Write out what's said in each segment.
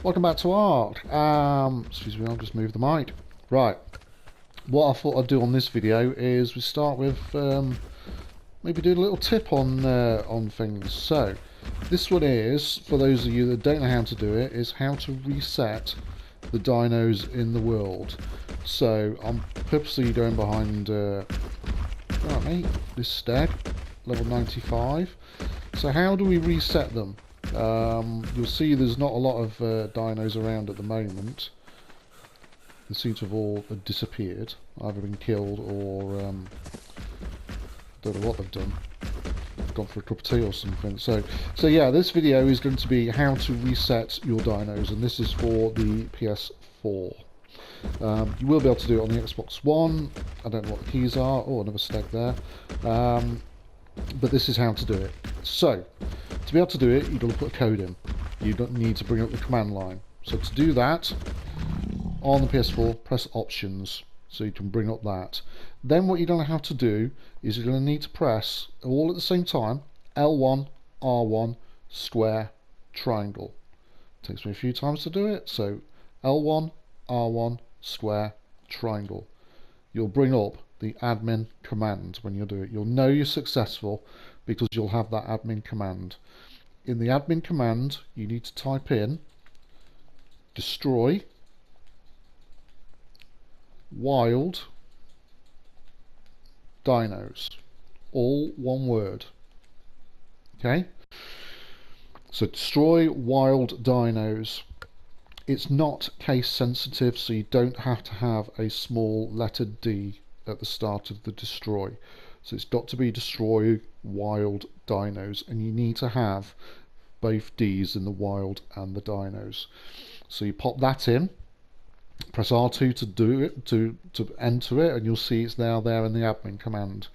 Welcome back to Ark. Excuse me, I'll just move the mic. Right, what I thought I'd do on this video is we start with maybe do a little tip on things. So, this one is, for those of you that don't know how to do it, is how to reset the dinos in the world. So, I'm purposely going behind right, mate, this stag, level 95. So how do we reset them? You'll see there's not a lot of dinos around at the moment. They seem to have all disappeared, either been killed or don't know what they've done. Gone for a cup of tea or something. So yeah, this video is going to be how to reset your dinos, and this is for the PS4. You will be able to do it on the Xbox One. I don't know what the keys are. Oh, another stag there. But this is how to do it. So, to be able to do it, you've got to put a code in. You don't need to bring up the command line. So to do that, on the PS4, press Options, so you can bring up that. Then what you're going to have to do is you're going to need to press, all at the same time, L1, R1, square, triangle. Takes me a few times to do it, so L1, R1, square, triangle. You'll bring up the admin command when you do it. You'll know you're successful because you'll have that admin command. In the admin command, you need to type in destroy wild dinos, all one word. Okay, so destroy wild dinos. It's not case sensitive, so you don't have to have a small letter D at the start of the destroy. So it's got to be destroy wild dinos, and you need to have both D's in the wild and the dinos. So you pop that in, press R2 to do it, to enter it, and you'll see it's now there in the admin command.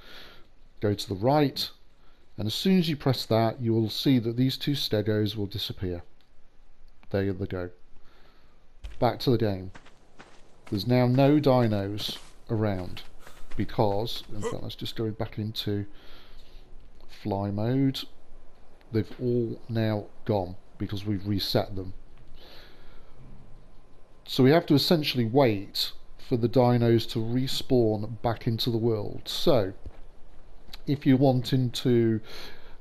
Go to the right, and as soon as you press that, you will see that these two stegos will disappear. There they go. Back to the game. There's now no dinos around because, in fact, let's just go back into fly mode. They've all now gone because we've reset them. So we have to essentially wait for the dinos to respawn back into the world. So if you're wanting to,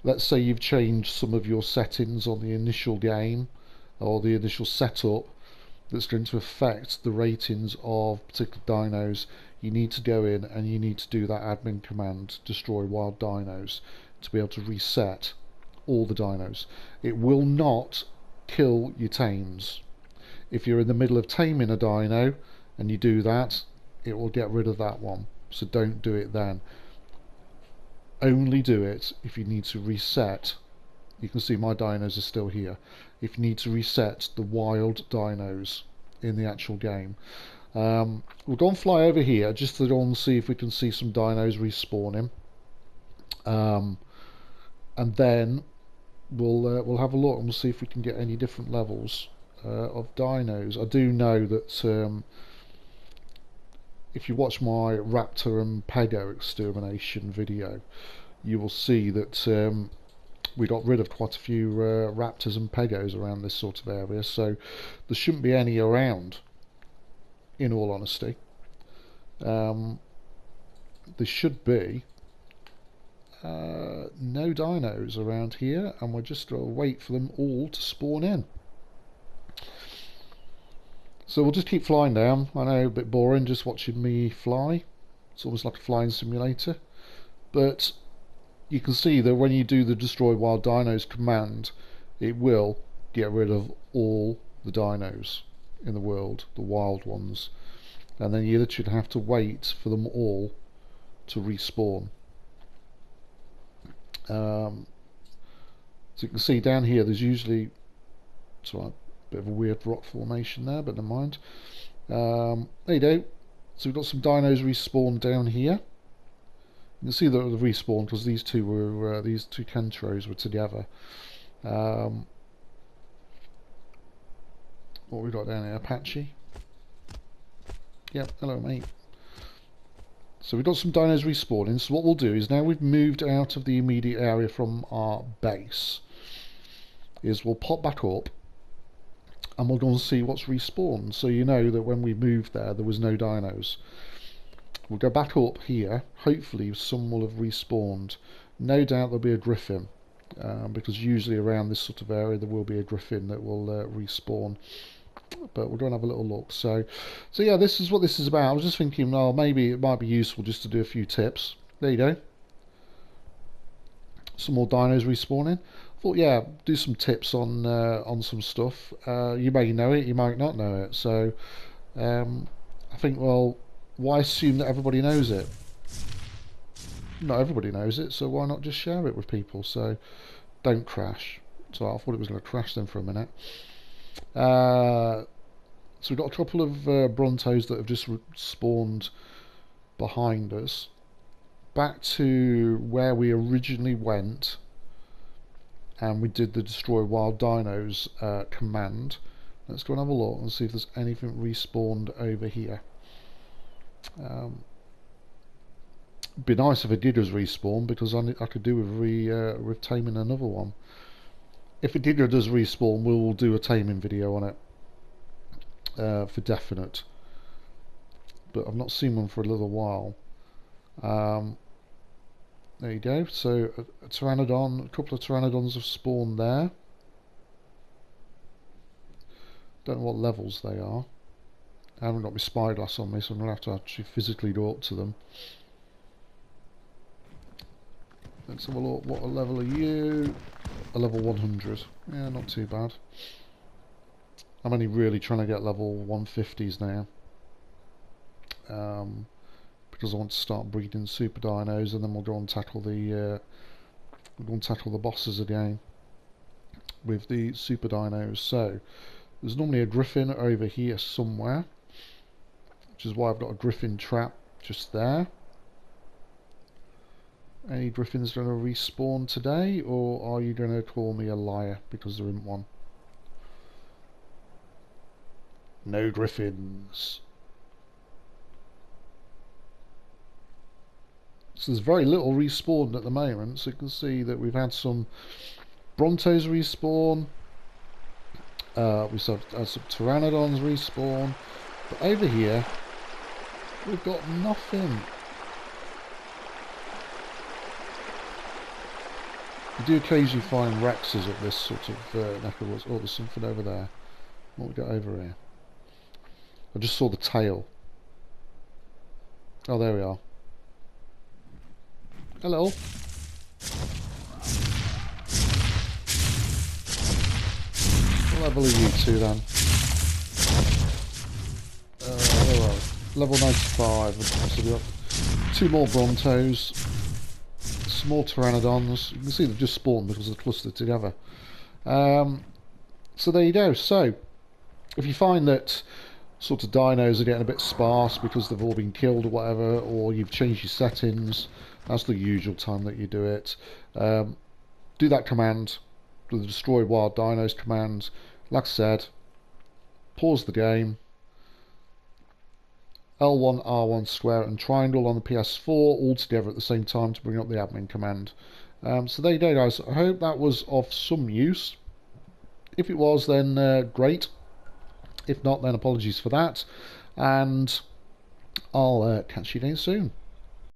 let's say you've changed some of your settings on the initial game or the initial setup that's going to affect the ratings of particular dinos, you need to go in and you need to do that admin command, destroy wild dinos, to be able to reset all the dinos. It will not kill your tames. If you're in the middle of taming a dino and you do that, it will get rid of that one. So don't do it then. Only do it if you need to reset. You can see my dinos are still here. If you need to reset the wild dinos in the actual game. We'll go and fly over here just to go and see if we can see some dinos respawning. And then we'll have a look and we'll see if we can get any different levels of dinos. I do know that if you watch my raptor and pego extermination video, you will see that we got rid of quite a few raptors and pegos around this sort of area, so there shouldn't be any around, in all honesty. There should be no dinos around here, and we're just going to wait for them all to spawn in. So we'll just keep flying down. I know, a bit boring just watching me fly. It's almost like a flying simulator, but you can see that when you do the destroy wild dinos command, it will get rid of all the dinos in the world, the wild ones, and then you literally have to wait for them all to respawn. So you can see down here there's usually, sorry, a bit of a weird rock formation there, but never mind. There you go. So we've got some dinos respawned down here. You can see that the respawn because these two were these two Kentros were together. What we got down here? Apache. Yep. Hello, mate. So we've got some dinos respawning. So what we'll do is, now we've moved out of the immediate area from our base, is we'll pop back up and we'll go and see what's respawned. So you know that when we moved there was no dinos. We'll go back up here. Hopefully some will have respawned. No doubt there'll be a griffin, because usually around this sort of area there will be a griffin that will respawn. But we'll go and have a little look. So yeah, this is what this is about. I was just thinking, well, maybe it might be useful just to do a few tips. There you go. Some more dinos respawning. Thought, yeah, do some tips on some stuff. You may know it, you might not know it. So I think, well, why assume that everybody knows it? Not everybody knows it, so why not just share it with people? So don't crash. So I thought it was going to crash then for a minute. So we've got a couple of Brontos that have just spawned behind us. Back to where we originally went, and we did the Destroywilddinos command. Let's go and have a look and see if there's anything respawned over here. It'd be nice if it did as respawn, because I could do with taming another one. If it did does respawn, we'll do a taming video on it for definite. But I've not seen one for a little while. There you go. So a pteranodon, a couple of pteranodons have spawned there. Don't know what levels they are. I haven't got my spyglass on me, so I'm going to have to actually physically go up to them. Let's have a look. What level are you? A level 100. Yeah, not too bad. I'm only really trying to get level 150s now. Because I want to start breeding super dinos, and then we'll go and tackle the bosses again with the super dinos. So there's normally a griffin over here somewhere, which is why I've got a griffin trap just there. Any griffins going to respawn today, or are you going to call me a liar because there isn't one? No griffins. So there's very little respawned at the moment. So you can see that we've had some Brontos respawn. We've had some Pteranodons respawn. But over here, we've got nothing. You do occasionally find Rexes at this sort of neck of woods. Oh, there's something over there. What we got over here? I just saw the tail. Oh, there we are. Hello. What level are you two then? There we are. Level 95. So we've got 2 more Brontos. Some more Pteranodons. You can see they've just spawned because they're clustered together. So there you go. So if you find that sort of dinos are getting a bit sparse because they've all been killed or whatever, or you've changed your settings, that's the usual time that you do it. Do that command, the Destroywilddinos command. Like I said, pause the game, L1, R1 square and triangle on the PS4 all together at the same time to bring up the admin command. So there you go, guys. I hope that was of some use. If it was, then great. If not, then apologies for that. And I'll catch you again soon.